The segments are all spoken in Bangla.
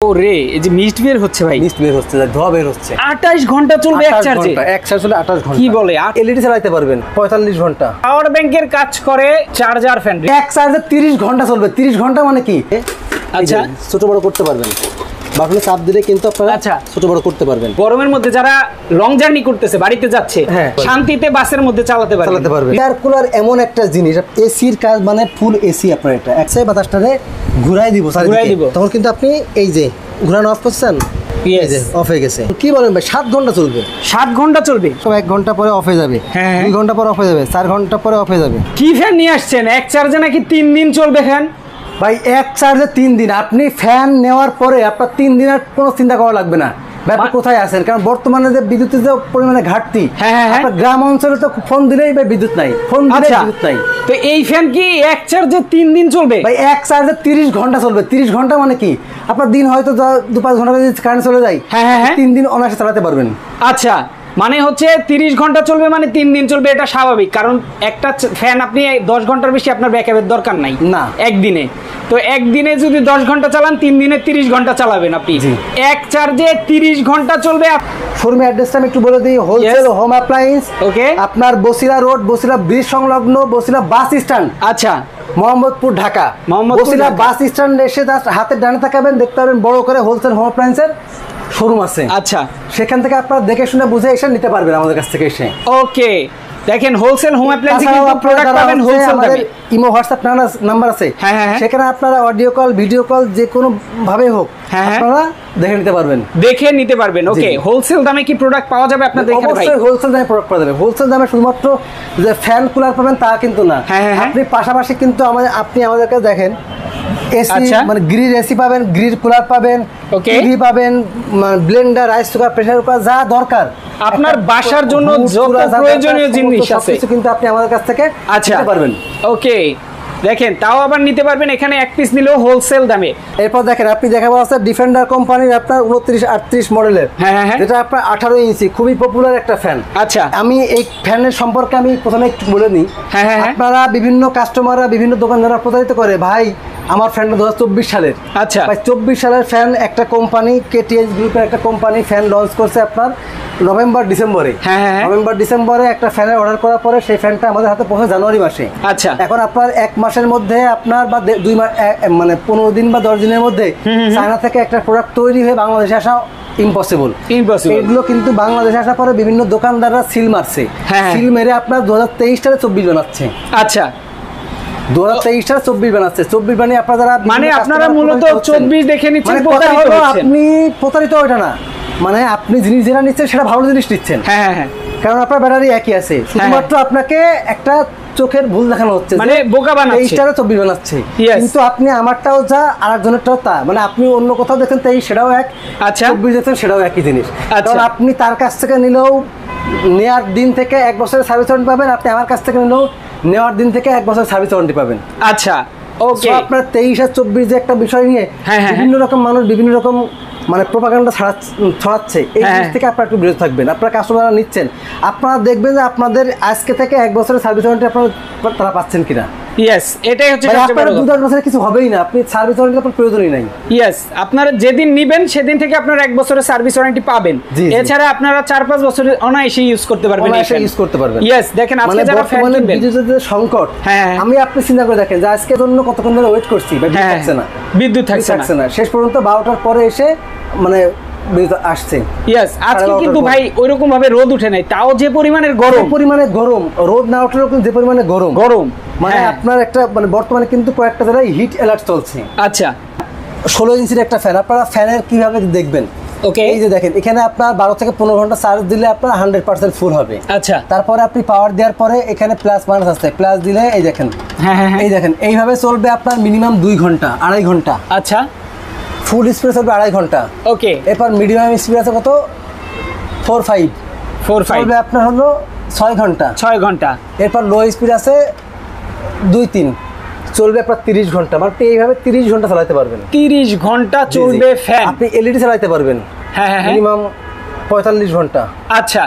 ওরে এই যে মিস্ট বের হচ্ছে ভাই, মিস্ট বের হচ্ছে, ধোঁয়া বের হচ্ছে। 28 ঘন্টা চলবে এক চার্জে? এক চার্জ চলে 28 ঘন্টা। কি বলে? এলইডি চালাতে পারবেন 45 ঘন্টা। পাওয়ার ব্যাংকের কাজ করে, চার্জার ফ্যান। এক চার্জে 30 ঘন্টা চলবে। 30 ঘন্টা মানে কি? আচ্ছা, ছোট বড় করতে পারবেন, বাটনে চাপ দিলে কিন্তু আপনারা আচ্ছা ছোট বড় করতে পারবেন। গরমের মধ্যে যারা লং জার্নি করতেছে, বাড়িতে যাচ্ছে, শান্তিতে বাসের মধ্যে চালাতে পারবে। এয়ার কুলার এমন একটা জিনিস, এসির কাজ মানে ফুল এসি। আপনার এটা একসাথে বাতাসটারে ঘুরাই দিব, তখন কিন্তু আপনি এই যে ঘুরানো অফ করছেন, অফ হয়ে গেছে। কি বলেন ভাই, 7 ঘন্টা চলবে? 7 ঘন্টা চলবে। সব 1 ঘন্টা পরে অফ হয়ে যাবে, 2 ঘন্টা পরে অফ হয়ে যাবে, 4 ঘন্টা পরে অফ হয়ে যাবে। কি ফ্যান নিয়ে আসছেন? এক চার্জে নাকি 3 দিন চলবে ফ্যান? ভাই এক চার্জে 3 দিন। আপনি ফ্যান নেওয়ার পরে আপনার 3 দিন আর কোনো চিন্তা করা লাগবে না ব্যাপার কোথায় আছেন। কারণ বর্তমানে যে বিদ্যুতের যে পরিমাণে ঘাটতি, আপনার গ্রাম অঞ্চলে তো ফোন দিলেই ভাই বিদ্যুৎ নাই, ফোন দিলেই বিদ্যুৎ নাই। তো এই ফ্যান কি এক চার্জে 3 দিন চলবে? ভাই এক চার্জে 30 ঘন্টা চলবে। 30 ঘন্টা মানে কি? আপনার দিন হয়তো 2-5 ঘন্টা যদি কারেন্ট চলে যায়, 3 দিন অনায়াসে চালাতে পারবেন। আচ্ছা, মানে হচ্ছে 30 ঘন্টা চলবে, মানে 3 দিন চলবে। এটা স্বাভাবিক, কারণ একটা ফ্যান আপনি 10 ঘন্টার বেশি আপনার ব্যাকআপের দরকার নাই না একদিনে। তো একদিনে যদি 10 ঘন্টা চালান, 3 দিনে 30 ঘন্টা চালাবেন আপনি। এক চার্জে 30 ঘন্টা চলবে। শোরুম অ্যাড্রেসটা আমি একটু বলে দিই। হোলসেল হোম অ্যাপ্লায়েন্স, ওকে, আপনার বসিলা রোড, বসিলা ব্রিজ সংলগ্ন, বসিলা বাস স্ট্যান্ড। আচ্ছা, মোহাম্মদপুর, ঢাকা। বসিলা বাস স্ট্যান্ড এসে হাতের ডানে তাকাবেন, দেখতে পাবেন বড় করে হোলসেল হোম অ্যাপ্লায়েন্সের শোরুম আছে। আচ্ছা, সেখান থেকে আপনারা দেখে শুনে বুঝে এসে নিতে পারবেন আমাদের কাছ থেকে এসে। ওকে, দেখেন হোলসেল হোম অ্যাপ্লায়েন্স কিন্তু প্রোডাক্ট পাবেন হোলসেল দামে। ইমো হোয়াটসঅ্যাপ নাম্বার আছে, সেখানে আপনারা অডিও কল, ভিডিও কল যে কোনো ভাবে হোক আপনারা দেখে নিতে পারবেন। ওকে, হোলসেল দামে কি প্রোডাক্ট পাওয়া যাবে আপনাদের এখানে? ভাই অবশ্যই হোলসেল দামে প্রোডাক্ট পাওয়া যাবে। হোলসেল দামে শুধুমাত্র যে ফ্যান কুলার পাবেন তা কিন্তু না, আপনি পাশাপাশি কিন্তু আপনি আমাদের কাছে দেখেন এসি, মানে গ্রিল এসি পাবেন, গ্রিল কুলার পাবেন, টিভি পাবেন, Blender, rice cooker, pressure cooker, যা দরকার আপনার বাসার জন্য যত প্রয়োজনীয় জিনিস আছে কিন্তু আপনি আমাদের কাছ থেকে নিতে পারবেন। ওকে, দেখেন তাও আবার নিতে পারবেন এখানে এক পিস নিলেও হোলসেল দামে। এরপর দেখেন আপনি দেখাবো আছে ডিফেন্ডার কোম্পানির আপনার 2938 মডেলের, যেটা আপনার 18 ইঞ্চি, খুবই পপুলার একটা ফ্যান। আচ্ছা, আমি এই ফ্যানের সম্পর্কে আমি প্রথমে একটু বলে নিই। আপনারা বিভিন্ন কাস্টমাররা বিভিন্ন দোকানদাররা প্রতারিত করে, ভাই আমার ফ্যানটা 2024 সালের। আচ্ছা, ভাই 24 সালের ফ্যান একটা কোম্পানি, কেটিএস গ্রুপের একটা কোম্পানি ফ্যান লঞ্চ করছে আপনার নভেম্বর ডিসেম্বরে একটা ফ্যানের অর্ডার করার পরে সেই ফ্যানটা আমাদের হাতে পৌঁছে জানুয়ারি মাসে। আচ্ছা, এখন আপনার 1 মাসের মধ্যে আপনার বা 2 মাস, মানে 15 দিন বা 10 দিনের মধ্যে চায়না থেকে একটা প্রোডাক্ট তৈরি হয়ে বাংলাদেশে আসা ইম্পসিবল। এগুলো কিন্তু বাংলাদেশে আসার পরে বিভিন্ন দোকানদাররা সিল মারছে, সিল মেরে আপনার 2023 সালে 24 বানাচ্ছে। আচ্ছা, 2023 সালে 24 বানাচ্ছে। 24 বানিয়ে আপনারা মানে আপনারা মূলত 24 দেখে নিচ্ছেন, আপনি প্রতারিত ওইটা না, মানে আপনি জিনিস যেটা নিচ্ছেন সেটা ভালো জিনিস নিচ্ছেন। কারণ আপনার ব্যাটারি একই আছে, শুধুমাত্র আপনাকে একটা চোখের ভুল দেখানো হচ্ছে, মানে বোকা বানাচ্ছে, 23টারে 24 বানাচ্ছে। কিন্তু আপনি আমারটাও যা আরেকজনেরটাও তা, মানে আপনি অন্য কোথাও দেখেন 23 সেটাও এক, 24 দেখেন সেটাও একই জিনিস। কারণ আপনি তার কাছ থেকে নিলেও নেওয়ার দিন থেকে 1 বছরের সার্ভিস ওয়ারেন্টি পাবেন, আপনি আমার কাছ থেকে নিলেও নেওয়ার দিন থেকে 1 বছরের সার্ভিস ওয়ারেন্টি পাবেন। আচ্ছা, ওকে, আপনার 23 আর 24 যে একটা বিষয় নিয়ে বিভিন্ন রকম মানুষ বিভিন্ন রকম মানে প্রোপাগান্ডা ছড়াচ্ছে, এই জিনিস থেকে আপনারা একটু বিরত থাকবেন। আপনারা কাস্টমাররা নিচ্ছেন, আপনারা দেখবেন যে আপনাদের আজকে থেকে 1 বছরের সার্ভিস ওয়ারেন্টি তারা পাচ্ছেন কিনা। এটাই হচ্ছে আপনার 2-4 বছরে কিছু হবেই না, আপনি সার্ভিস ওয়ারেন্টি আপনার প্রয়োজনই নাই। আপনারা যেদিন নিবেন সেদিন থেকে আপনারা 1 বছরের সার্ভিস ওয়ারেন্টি পাবেন। এছাড়া আপনারা 4-5 বছরের অনায়াসে ইউজ করতে পারবেন। দেখেন আজকে যারা ফ্যান কিনবেন, বিদ্যুতের সংকট, আমি আপনি চিন্তা করে দেখেন যে আজকে জন্য কতক্ষণ ধরে ওয়েট করছি, বিদ্যুৎ থাকছে না, শেষ পর্যন্ত 12টার পরে এসে মানে আসছে। আজকে কিন্তু ভাই ওইরকম ভাবে রোদ উঠে নাই, তাও যে পরিমাণের গরম, রোদ না উঠলেও কিন্তু যে পরিমাণে গরম, মানে আপনার একটা মানে বর্তমানে কিন্তু কয়েকটা জায়গায় হিট অ্যালার্ট চলছে। আচ্ছা, 16 ইঞ্চির একটা ফ্যান, আপনারা ফ্যানের কিভাবে দেখবেন? এই যে দেখেন এখানে আপনার 12 থেকে 15 ঘন্টা চার্জ দিলে আপনার 100% ফুল হবে। আচ্ছা, তারপরে আপনি পাওয়ার দেওয়ার পরে এখানে প্লাস মাইনাস আছে, প্লাস দিলে এই দেখেন, এই দেখেন এইভাবে চলবে আপনার মিনিমাম 2 ঘন্টা 2.5 ঘন্টা। আচ্ছা, ফুল স্পিড চলবে 2.5 ঘন্টা। ওকে, এরপর মিডিয়াম স্পিড আছে কত 4.5 চলবে আপনার হলো 6 ঘন্টা। এরপর লো স্পিড আছে 2-3 চলবে আপনার 30 ঘন্টা। মানে এইভাবে 30 ঘন্টা চালাতে পারবেন। 30 ঘন্টা চলবে ফ্যান। আপনি এলইডি চালাতে পারবেন মিনিমাম 45 ঘন্টা। আচ্ছা,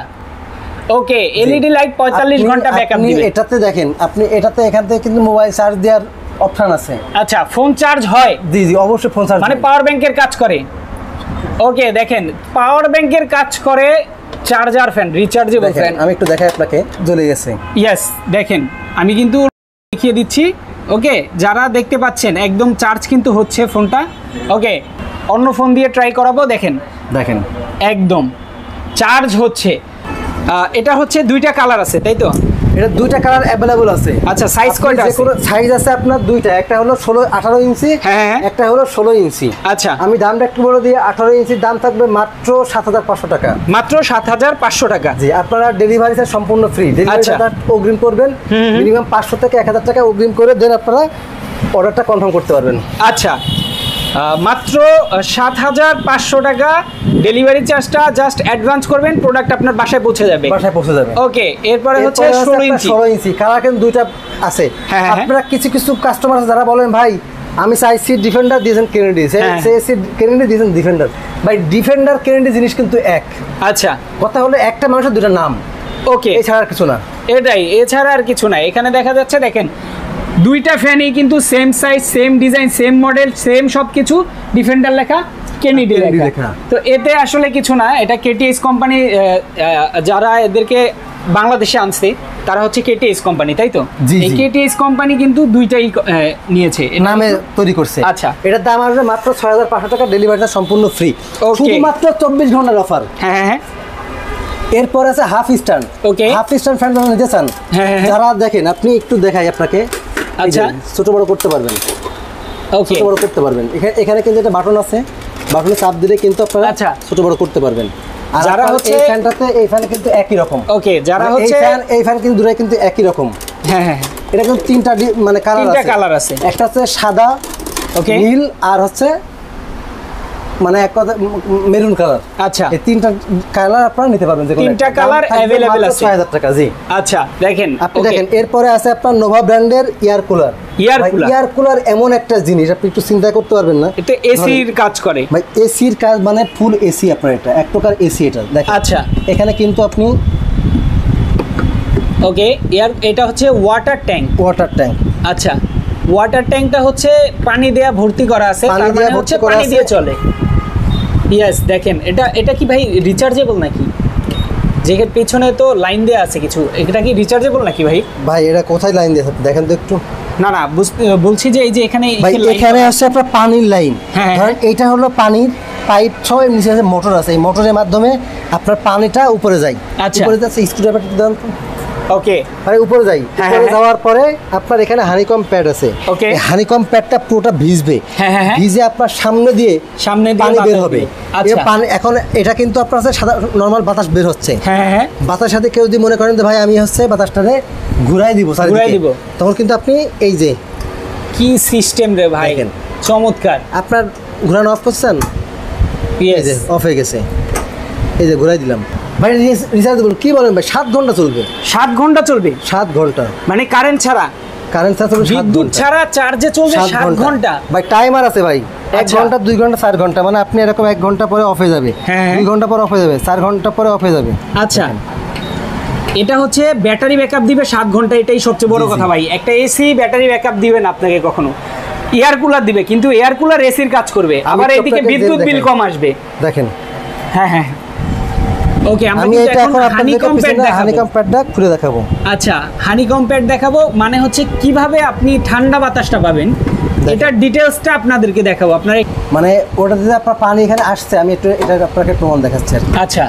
ওকে, এলইডি লাইট 45 ঘন্টা ব্যাকআপ দিবে। এটাতে দেখেন, আপনি এটাতে এখান থেকে কিন্তু মোবাইল চার্জ দেওয়ার অপশন আছে। আচ্ছা, ফোন চার্জ হয়? জি জি অবশ্যই ফোন চার্জ, মানে পাওয়ার ব্যাংকের কাজ করে। ওকে, দেখেন পাওয়ার ব্যাংকের কাজ করে, চার্জার ফ্যান, রিচার্জেবল ফ্যান। আমি একটু দেখাই আপনাকে, জ্বলে গেছে। ইয়েস, দেখেন আমি কিন্তু দেখিয়ে দিচ্ছি। ওকে, যারা দেখতে পাচ্ছেন একদম চার্জ কিন্তু হচ্ছে ফোনটা। ওকে, অন্য ফোন দিয়ে ট্রাই করাবো। দেখেন দেখেন একদম চার্জ হচ্ছে। এটা হচ্ছে দুইটা কালার আছে, তাই তো? এটা দুইটা কালার अवेलेबल আছে। আচ্ছা, সাইজ কয়টা আছে? সাইজ আছে আপনার দুইটা, একটা হলো 18 ইঞ্চি, হ্যাঁ, একটা হলো 16 ইঞ্চি। আচ্ছা, আমি দামটা একটু বলে দিই, 18 ইঞ্চির দাম থাকবে মাত্র 7500 টাকা। মাত্র 7500 টাকা। জি, আপনারা ডেলিভারি চার্জ সম্পূর্ণ ফ্রি। ডেলিভারি চার্জ অগ্রিম করবেন, মিনিমাম 500 থেকে 1000 টাকা অগ্রিম করে দেন, আপনারা অর্ডারটা কনফার্ম করতে পারবেন। আচ্ছা, মাত্র 7500 টাকা ডেলিভারি চার্জটা জাস্ট অ্যাডভান্স করবেন, প্রোডাক্ট আপনার বাসায় পৌঁছে যাবে। ওকে, এরপরে হচ্ছে 16 ইঞ্চি কালার কিন্তু দুইটা আছে। আপনারা কিছু কিছু কাস্টমার যারা বলেন ভাই আমি চাইছি ডিফেন্ডার দিয়েছেন কেনেডি, চাইছি কেনেডি দিয়েছেন ডিফেন্ডার। ভাই ডিফেন্ডার কেনেডি জিনিস কিন্তু এক। আচ্ছা, কথা হলো একটা মানুষের দুটো নাম। ওকে, এছাড়া আর কিছু না। এটাই, এছাড়া আর কিছু না। এখানে দেখা যাচ্ছে, দেখেন দুইটা ফ্যানই কিন্তু same size, same design, same model, same সবকিছু, ডিফেন্ডার লেখা, কেনেডি লেখা। তো এতে আসলে কিছু না, এটা কেটিএস কোম্পানি যারা এদেরকে বাংলাদেশে আনছে তারা হচ্ছে কেটিএস কোম্পানি, তাই তো? এই কেটিএস কোম্পানি কিন্তু দুইটাই নিয়েছে, নামে তৈরি করছে। আচ্ছা, এটার দাম আসবে মাত্র 6500 টাকা, ডেলিভারিটা সম্পূর্ণ ফ্রি, শুধুমাত্র 24 ঘন্টার অফার। হ্যাঁ হ্যাঁ। এরপর আছে হাফ স্ট্যান্ড। ওকে, হাফ স্ট্যান্ড ফ্যান নিতে চান যারা, দেখেন আপনি একটু দেখাই আপনাকে। আচ্ছা, ছোট বড় করতে পারবেন। ওকে, ছোট বড় করতে পারবেন। এখানে কিন্তু একটা বাটন আছে, বাটনে চাপ দিলে কিন্তু আপনারা ছোট বড় করতে পারবেন। আর যারা হচ্ছে এই ফ্যানটাতে, এই ফ্যান কিন্তু একই রকম। ওকে, যারা হচ্ছে এই ফ্যান কিন্তু দুটোই কিন্তু একই রকম। হ্যাঁ হ্যাঁ, এটা কিন্তু তিনটা মানে কালার আছে। একটা হচ্ছে সাদা, ওকে, নীল, আর হচ্ছে মানে এক কথা মেরুন কালার। আচ্ছা, এই তিনটা কালার আপনারা নিতে পারবেন, যে তিনটা কালার अवेलेबल আছে, 6000 টাকা। জি, আচ্ছা, দেখেন আপনি দেখেন। এরপরে আছে আপনার নোভা ব্র্যান্ডের এয়ার কুলার। এয়ার কুলার এমন একটা জিনিস আপনি একটু চিন্তা করতে পারবেন না, এটা এসির কাজ করে ভাই। এসির কাজ মানে ফুল এসি আপনার, এটা এক প্রকার এসি এটা, দেখেন। আচ্ছা, এখানে কিন্তু আপনি ওকে, এটা হচ্ছে ওয়াটার ট্যাঙ্ক। আচ্ছা, ওয়াটার ট্যাঙ্কটা হচ্ছে পানি দেয়া ভর্তি করা আছে, তার মানে হচ্ছে পানি দিয়ে চলে। ইয়েস, দেখেন এটা কি ভাই রিচার্জেবল নাকি? যেখানে পেছনে তো লাইন দেয়া আছে কিছু, এটা কি রিচার্জেবল নাকি ভাই? ভাই এটা কোথায় লাইন দেয়া আছে দেখেন তো একটু। না না, বলছি যে এই যে এখানে আছে আপনার পানির লাইন। ধরেন এটা হলো পানির পাইপ, ছয় নিচে আছে মোটর আছে, এই মোটরের মাধ্যমে আপনার পানিটা উপরে যায়। আচ্ছা, উপরে যাচ্ছে স্ক্রুড্রাইভারটা দেন তো। ওকে, আরে উপরে যাই, উপরে যাওয়ার পরে আপনার এখানে হানিকম প্যাড আছে। ওকে, হানিকম প্যাডটা পুরোটা ভিজবে, ভিজে আপনার সামনে দিয়ে পানি বের হবে। পানি এখন এটা কিন্তু আপনার আছে সাদা নরমাল বাতাস বের হচ্ছে। বাতাসের সাথে কেউ যদি মনে করেন যে ভাই আমি হচ্ছে বাতাসটারে ঘুরাই দিব, তখন কিন্তু আপনি এই যে কি সিস্টেম রে ভাই, চমৎকার। আপনার ঘুরানো অফ করছেন, অফ হয়ে গেছে, এই যে ঘুরাই দিলাম। ভাই রিচার্জেবল কি বলেন ভাই? 7 ঘন্টা চলবে। 7 ঘন্টা চলবে? 7 ঘন্টা মানে কারেন্ট ছাড়া চলবে, বিদ্যুৎ ছাড়া চার্জে চলবে 7 ঘন্টা। ভাই টাইমার আছে ভাই, 1 ঘন্টা 2 ঘন্টা 4 ঘন্টা, মানে আপনি এরকম 1 ঘন্টা পরে অফ হয়ে যাবে, 2 ঘন্টা পরে অফ হয়ে যাবে, 4 ঘন্টা পরে অফ হয়ে যাবে। আচ্ছা, এটা হচ্ছে ব্যাটারি ব্যাকআপ দিবে 7 ঘন্টা, এটাই সবচেয়ে বড় কথা ভাই। একটা এসি ব্যাটারি ব্যাকআপ দিবে না আপনাকে কখনো, এয়ার কুলার দিবে, কিন্তু এয়ার কুলার এসির কাজ করবে, আবার এদিকে বিদ্যুৎ বিল কম আসবে। দেখেন, হ্যাঁ হ্যাঁ। ওকে, আমি এটা এখন হানিকম প্যাডটা খুলে দেখাবো। আচ্ছা, হানিকম প্যাড দেখাবো, মানে হচ্ছে কিভাবে আপনি ঠান্ডা বাতাসটা পাবেন, এটার ডিটেইলসটা আপনাদেরকে দেখাবো। আপনারা মানে ওটাতে আপনার পানি এখানে আসছে, আমি একটু এটা আপনাকে প্রমাণ দেখাচ্ছি। আচ্ছা,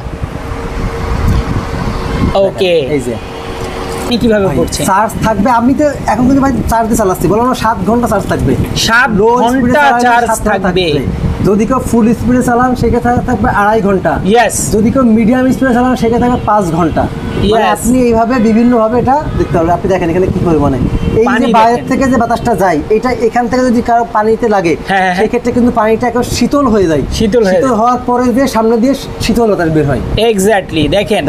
ওকে, এই যে কিভাবে করছে, চার্জ থাকবে। আমি তো এখন কিন্তু ভাই চার্জে চালাচ্ছি, বললাম না 7 ঘন্টা চার্জ থাকবে, 7 ঘন্টা চার্জ থাকবে। যদি কেউ ফুল স্পিডে চালান সেক্ষেত্রে থাকবে 2.5 ঘন্টা। ইয়েস, যদি কেউ মিডিয়াম স্পিডে চালান সেক্ষেত্রে থাকবে 5 ঘন্টা। মানে আপনি এইভাবে বিভিন্ন ভাবে এটা দেখতে হবে। আপনি দেখেন এখানে কি করে, মানে এই যে বাইরে থেকে যে বাতাসটা যায়, এটা এখান থেকে যদি কারো পানিতে লাগে সেক্ষেত্রে কিন্তু পানিটা একদম শীতল হয়ে যায়। শীতল হওয়ার পরে দিয়ে সামনে দিয়ে শীতল বাতাস বের হয়। এক্স্যাক্টলি, দেখেন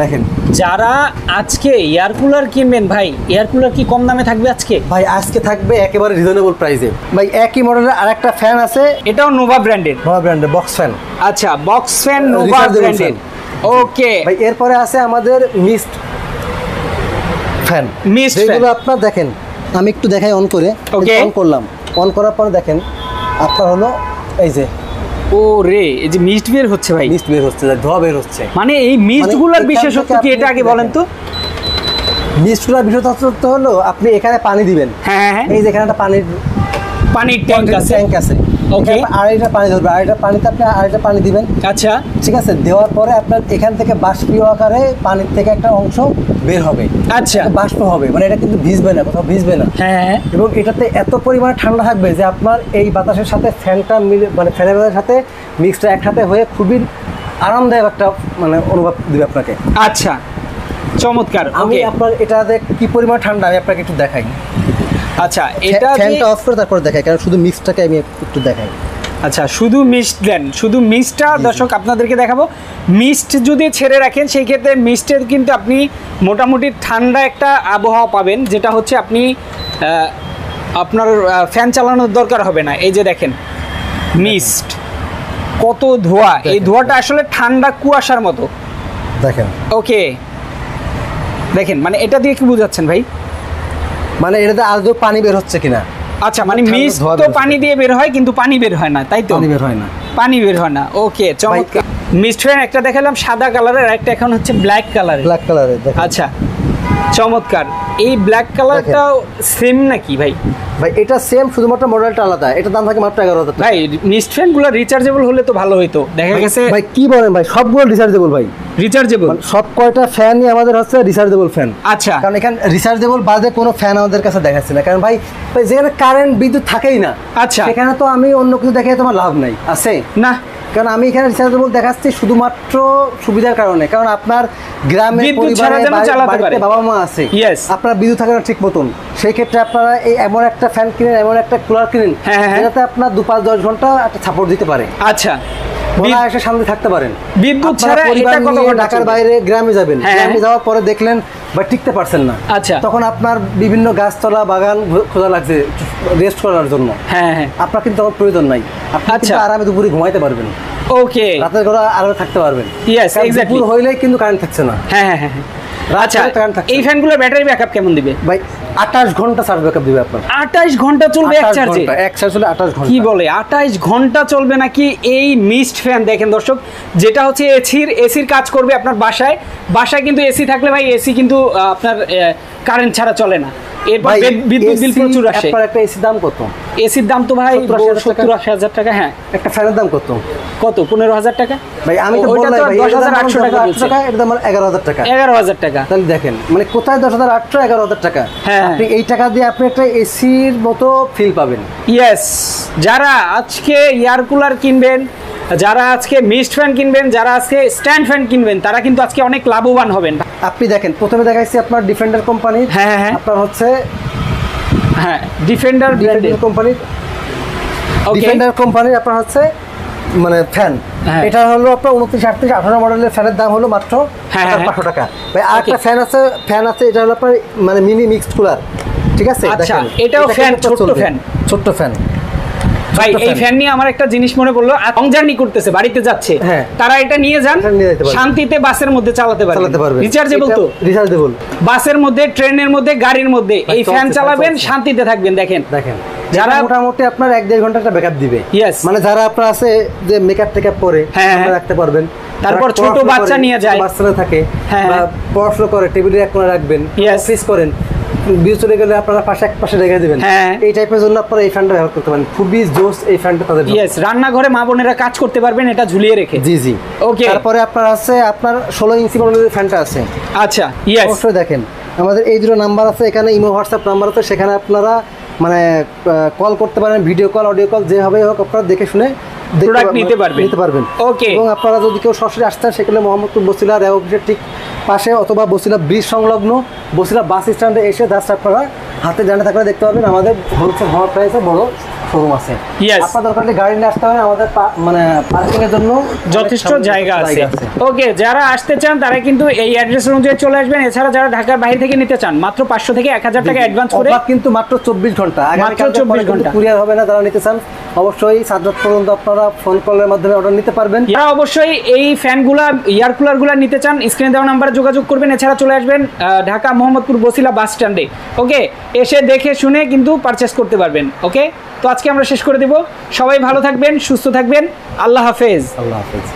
যারা আজকে এয়ার কুলার কিনবেন ভাই, এয়ার কুলার কি কম দামে থাকবে আজকে? ভাই আজকে থাকবে একেবারে রিজনেবল প্রাইসে। ভাই একই মডেলের আরেকটা ফ্যান আছে, এটাও নোভা ব্র্যান্ডের, বক্স ফ্যান। আচ্ছা, বক্স ফ্যান নোভা ব্র্যান্ডের। ওকে ভাই, এরপরে আছে আমাদের মিস্ট ফ্যান। যেগুলো আপনার দেখেন আমি একটু দেখাই অন করে। ওকে, অন করলাম। অন করার পরে দেখেন আপনার হলো এই যে ও রে, এই যে মিস্ট বের হচ্ছে ভাই, মিস্ট বের হচ্ছে, ধোঁয়া বের হচ্ছে। মানে এই মিস্টগুলোর বিশেষত্ব কি এটা আগে বলেন তো? মিস্টগুলোর বিশেষত্ব হলো আপনি এখানে পানি দিবেন। হ্যাঁ, এই যে এখানে একটা পানির ট্যাঙ্ক আছে। ওকে, আড়াইটা পানি ধরবে, আড়াইটা পানিতে আপনি আড়াইটা পানি দিবেন। আচ্ছা, ঠিক আছে। দেওয়ার পরে আপনার এখান থেকে বাষ্পীয় আকারে পানির থেকে একটা অংশ বের হবে। আচ্ছা, বাষ্প হবে, মানে এটা কিন্তু ভিজবে না, কোথাও ভিজবে না। হ্যাঁ, এবং এটাতে এত পরিমাণে ঠান্ডা থাকবে যে আপনার এই বাতাসের সাথে ফ্যানটা মিলে, মানে ফ্যানের বাতাসের সাথে মিক্সটা একসাথে হয়ে খুবই আরামদায়ক একটা মানে অনুভব দিবে আপনাকে। আচ্ছা, চমৎকার। আমি আপনার এটাতে কি পরিমাণ ঠান্ডা আমি আপনাকে একটু দেখাই। আচ্ছা, এটা ফ্যানটা অফ করে তারপর দেখাই, কারণ শুধু মিক্সটাকে আমি একটু দেখাই। আচ্ছা, শুধু মিস্ট দেন, শুধু মিস্টটা দর্শক আপনাদেরকে দেখাবো। মিস্ট যদি ছেড়ে রাখেন সেই ক্ষেত্রে মিস্টের কিন্তু আপনি মোটামুটি ঠান্ডা একটা আবহাওয়া পাবেন, যেটা হচ্ছে আপনি আপনার ফ্যান চালানোর দরকার হবে না। এই যে দেখেন মিস্ট, কত ধোঁয়া, এই ধোঁয়াটা আসলে ঠান্ডা কুয়াশার মতো দেখেন। ওকে, দেখেন মানে এটা দিয়ে কি বুঝাচ্ছেন ভাই? মানে এটাতে আদৌ পানি বের হচ্ছে কিনা। আচ্ছা, মানে মিস্ট তো পানি দিয়ে বের হয় কিন্তু পানি বের হয় না, তাই তো? পানি বের হয় না, পানি বের হয় না। ওকে, চমৎকার। মিস্ট ফ্যান একটা দেখালাম সাদা কালারের, একটা এখন হচ্ছে ব্ল্যাক কালারের। ব্ল্যাক কালারের, আচ্ছা, চমৎকার। এই ব্ল্যাক কালারটাও সেম নাকি ভাই? ভাই এটা সেম, শুধুমাত্র মডেলটা আলাদা। এটা দাম থাকে মাত্র 11,000 টাকা। ভাই মিস্ট ফ্যানগুলো রিচার্জেবল হলে তো ভালো হতো। দেখা গেছে ভাই কি বলেন ভাই, সবগুলো রিচার্জেবল ভাই, রিচার্জেবল সব কয়টা ফ্যানই আমাদের হচ্ছে রিচার্জেবল ফ্যান। আচ্ছা, কারণ এখানে রিচার্জেবল বাদে কোনো ফ্যান আমাদের কাছে দেখাচ্ছে না, কারণ ভাই যেখানে কারেন্ট বিদ্যুৎ থাকেই না, আচ্ছা, সেখানে তো আমি অন্য কিছু দেখে তোমার লাভ নাই আছে না। কারণ আমি এখানে রিচার্জেবল দেখাচ্ছি শুধুমাত্র সুবিধার কারণে, কারণ আপনার গ্রামে পরিবারে বাবা মা আছে, আপনার বিদ্যুৎ থাকে না ঠিক মতন, সেই ক্ষেত্রে আপনারা এই এমন একটা ফ্যান কিনেন, এমন একটা কুলার কিনেন যেটাতে আপনার 2-5-10 ঘন্টা একটা সাপোর্ট দিতে পারে। আচ্ছা, এসে সামনে থাকতে পারেন। বিদ্যুৎ ছাড়া এটা কত ঘন্টা ঢাকার বাইরে গ্রামে যাবেন, গ্রামে যাওয়ার পরে দেখলেন বা টিকতে পারছেন না, আচ্ছা, তখন আপনার বিভিন্ন গাছতলা বাগান খোঁজা লাগছে রেস্ট করার জন্য। আপনার কিন্তু তখন প্রয়োজন নাই, আপনি আরামে দুপুরে ঘুমাইতে পারবেন। ওকে, রাতের বেলা আলো থাকতে পারবেন। Yes, exactly. দুপুর হইলেই কিন্তু কারেন্ট থাকছে না। আচ্ছা, এই ফ্যানগুলোর ব্যাটারি ব্যাকআপ কেমন দিবে ভাই? 28 ঘন্টা চার্জ ব্যাকআপ দিবে আপনার। 28 ঘন্টা চলবে এক চার্জে? এক চার্জ হলে 28 ঘন্টা। কি বলে 28 ঘন্টা চলবে নাকি এই মিস্ট ফ্যান? দেখেন দর্শক, যেটা হচ্ছে এসির কাজ করবে আপনার বাসায় কিন্তু এসি থাকলে ভাই, এসি কিন্তু আপনার কারেন্ট ছাড়া চলে না। এরপর বিদ্যুৎ বিল প্রচুর আসে। একটা এসির দাম কত? এসির দাম তো ভাই 70-80 টাকা। হ্যাঁ, একটা ফ্যানের দাম কত? 15,000 টাকা। ভাই আমি তো বললাম ভাই 10,800 টাকা বলছি। এর দাম 11,000 টাকা। 11,000 টাকা। তাহলে দেখেন মানে কোথায় 10,800, 11,000 টাকা। আপনি এই টাকা দিয়ে আপনি একটা এসির মতো ফিল পাবেন। ইয়েস, যারা আজকে এয়ার কুলার কিনবেন, যারা আজকে মিস্ট ফ্যান কিনবেন, যারা আজকে স্ট্যান্ড ফ্যান কিনবেন, তারা কিন্তু আজকে অনেক লাভবান হবেন। আপনি দেখেন, প্রথমে দেখাইছি আপনার ডিফেন্ডার কোম্পানির। আপনার হচ্ছে ডিফেন্ডার কোম্পানির, ডিফেন্ডার কোম্পানির আপনার হচ্ছে মানে ফ্যান। এটা হলো আপনার 29-38-18 মডেলের ফ্যানের দাম হলো মাত্র 500 টাকা। ভাই আরেকটা ফ্যান আছে, এটা হলো আপনার মানে মিনি মিক্সড কুলার। ঠিক আছে, দেখেন এটাও ফ্যান, ছোট্ট ফ্যান। ভাই এই ফ্যান নিয়ে আমার একটা জিনিস মনে পড়লো, লং জার্নি করতেছে, বাড়িতে যাচ্ছে, তারা এটা নিয়ে যান, শান্তিতে বাসের মধ্যে চালাতে পারবে। রিচার্জেবল তো, রিচার্জেবল। বাসের মধ্যে, ট্রেনের মধ্যে, গাড়ির মধ্যে এই ফ্যান চালাবেন, শান্তিতে থাকবেন। দেখেন যারা মোটামুটি আপনার 1-1.5 ঘন্টা ব্যাকআপ দিবে। মানে যারা আপনার আছে যে মেকআপ টেকআপ করে রাখতে পারবেন, তারপর ছোট বাচ্চা নিয়ে যায়, বাচ্চারা থাকে বা পড়াশোনা করে, টেবিলে এক কোণে রাখবেন, অফিস করেন, বিয়ে চলে গেলে আপনারা এক পাশে রেখে দিবেন। এই টাইপের জন্য আপনারা এই ফ্যানটা ব্যবহার করতে পারেন। খুবই জোস এই ফ্যানটা তাদের। ইয়েস, রান্নাঘরে মা বোনেরা কাজ করতে পারবেন এটা ঝুলিয়ে রেখে। জি। ওকে, তারপরে আপনার আছে আপনার 16 ইঞ্চি মডেলের ফ্যানটা আছে। আচ্ছা, ইয়েস, অবশ্যই দেখেন আমাদের এই দুটো নাম্বার আছে, এখানে ইমো হোয়াটসঅ্যাপ নাম্বার আছে, সেখানে আপনারা মানে কল করতে পারেন, ভিডিও কল, অডিও কল, যেভাবে হোক আপনারা দেখে শুনে প্রোডাক্ট নিতে পারবেন। ওকে, এবং আপনারা যদি কেউ সরাসরি আসতে চান, সেখানে মোহাম্মদপুর বছিলা রেল অফিসের ঠিক পাশে অথবা বছিলা ব্রিজ সংলগ্ন বছিলা বাস স্ট্যান্ডে এসে জাস্ট আপনারা হাতে জানা থাকলে দেখতে পাবেন আমাদের হোলসেল হওয়ার প্রাইসে বড় শোরুম আছে। আপনার দরকার হলে গাড়ি নিয়ে আসতে হবে, আমাদের মানে পার্কিং এর জন্য যথেষ্ট জায়গা আছে। ওকে, যারা আসতে চান তারা কিন্তু এই অ্যাড্রেস অনুযায়ী চলে আসবেন। এছাড়া যারা ঢাকার বাইরে থেকে নিতে চান, মাত্র 500 থেকে 1000 টাকা অ্যাডভান্স করে, কিন্তু মাত্র 24 ঘন্টা, মাত্র 24 ঘন্টা কুরিয়ার হবে না। যারা নিতে চান অবশ্যই সাজ্জাদ পর্যন্ত আপনারা ফোন কলের মাধ্যমে অর্ডার নিতে পারবেন। যারা অবশ্যই এই ফ্যানগুলা এয়ার কুলারগুলো নিতে চান স্ক্রিনে দেওয়া নাম্বারে যোগাযোগ করবেন। এছাড়া চলে আসবেন ঢাকা মোহাম্মদপুর বসিলা বাস স্ট্যান্ডে, ওকে, এসে দেখে শুনে কিন্তু পারচেস করতে পারবেন। ওকে, তো আজকে আমরা শেষ করে দেব। সবাই ভালো থাকবেন, সুস্থ থাকবেন, আল্লাহ হাফেজ। আল্লাহ হাফেজ।